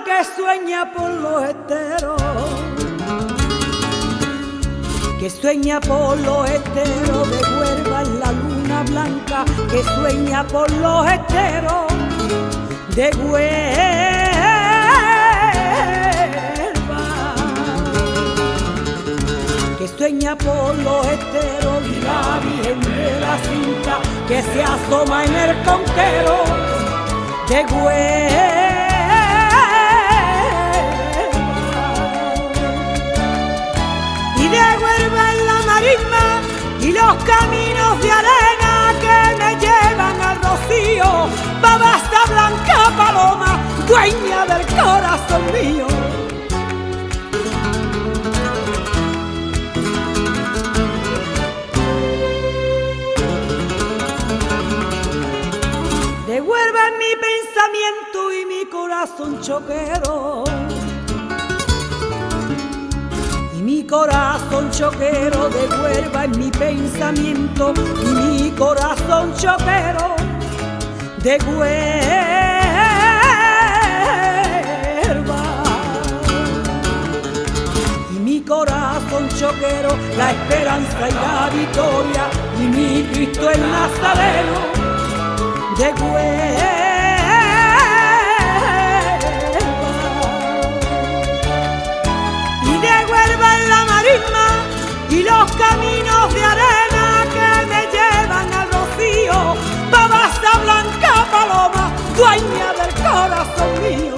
que sueña por los esteros, que sueña por los esteros de Huelva en la luna blanca, que sueña por los esteros de Huelva, que sueña por los esteros y la Virgen de la Cinta que se asoma en el conquero de Huelva. De Huelva en la marisma y los caminos de arena que me llevan al rocío, babasta blanca paloma, dueña del corazón mío. De Huelva en mi pensamiento y mi corazón choquero, mi corazón choquero de Huelva en mi pensamiento y mi corazón choquero de Huelva. Y mi corazón choquero la esperanza y la victoria y mi Cristo el Nazareno de Huelva. Y los caminos de arena que me llevan al rocío, babasta blanca paloma, dueña del corazón mío.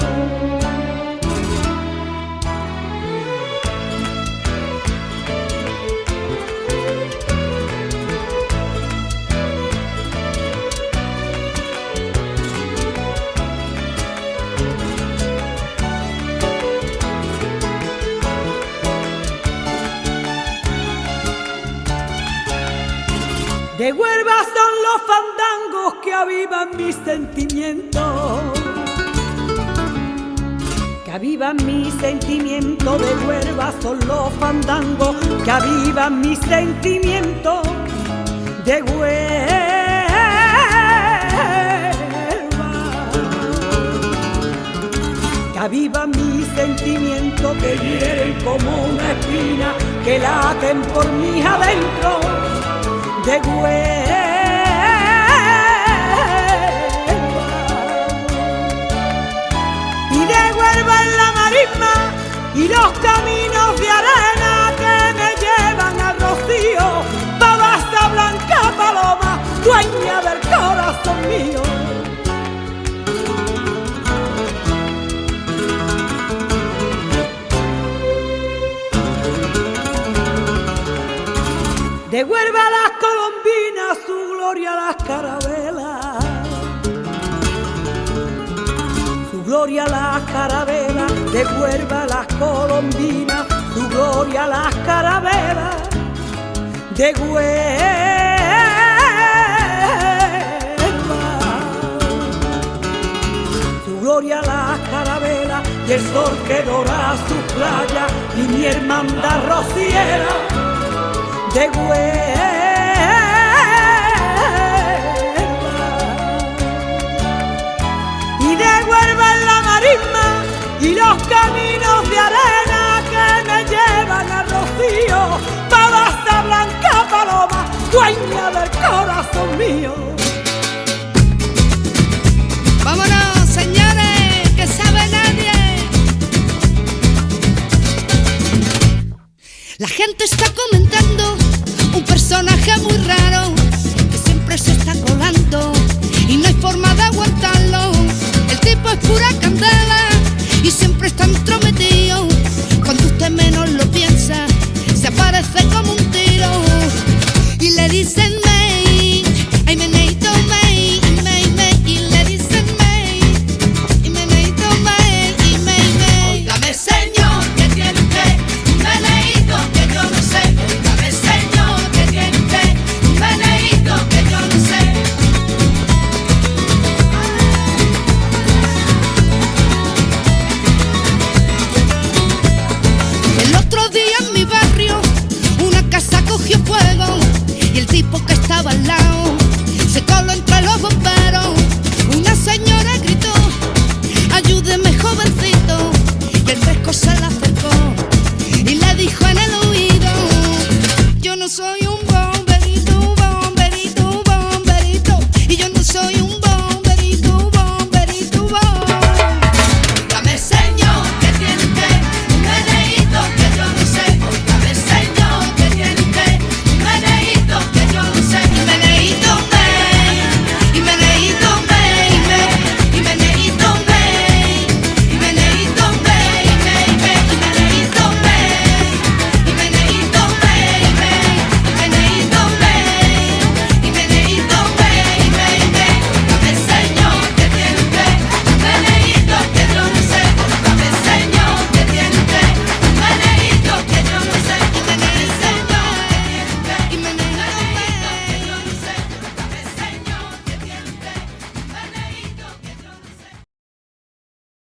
De Huelva son los fandangos que avivan mis sentimientos, que avivan mis sentimientos. De Huelva son los fandangos que avivan mis sentimientos. De Huelva, que avivan mis sentimientos, que hieren como una espina, que laten por mis adentros. De Huelva y de Huelva en la marisma y los caminos de arena que me llevan al rocío, babasta blanca paloma, dueña del corazón mío. De Huelva las colombinas, su gloria las carabelas, su gloria las carabelas. De Huelva las colombinas, su gloria las carabelas. De Huelva, su gloria las carabelas y el sol que dora su playa y mi hermandad rociera. De Huelva y de Huelva en la marisma y los caminos de arena que me llevan al rocío, babasta blanca paloma, dueña del corazón mío. Vámonos, señores, que sabe nadie. La gente está comentando un personaje muy raro que siempre se está colando y no hay forma de aguantarlo. El tipo es pura candela y siempre está entrometido.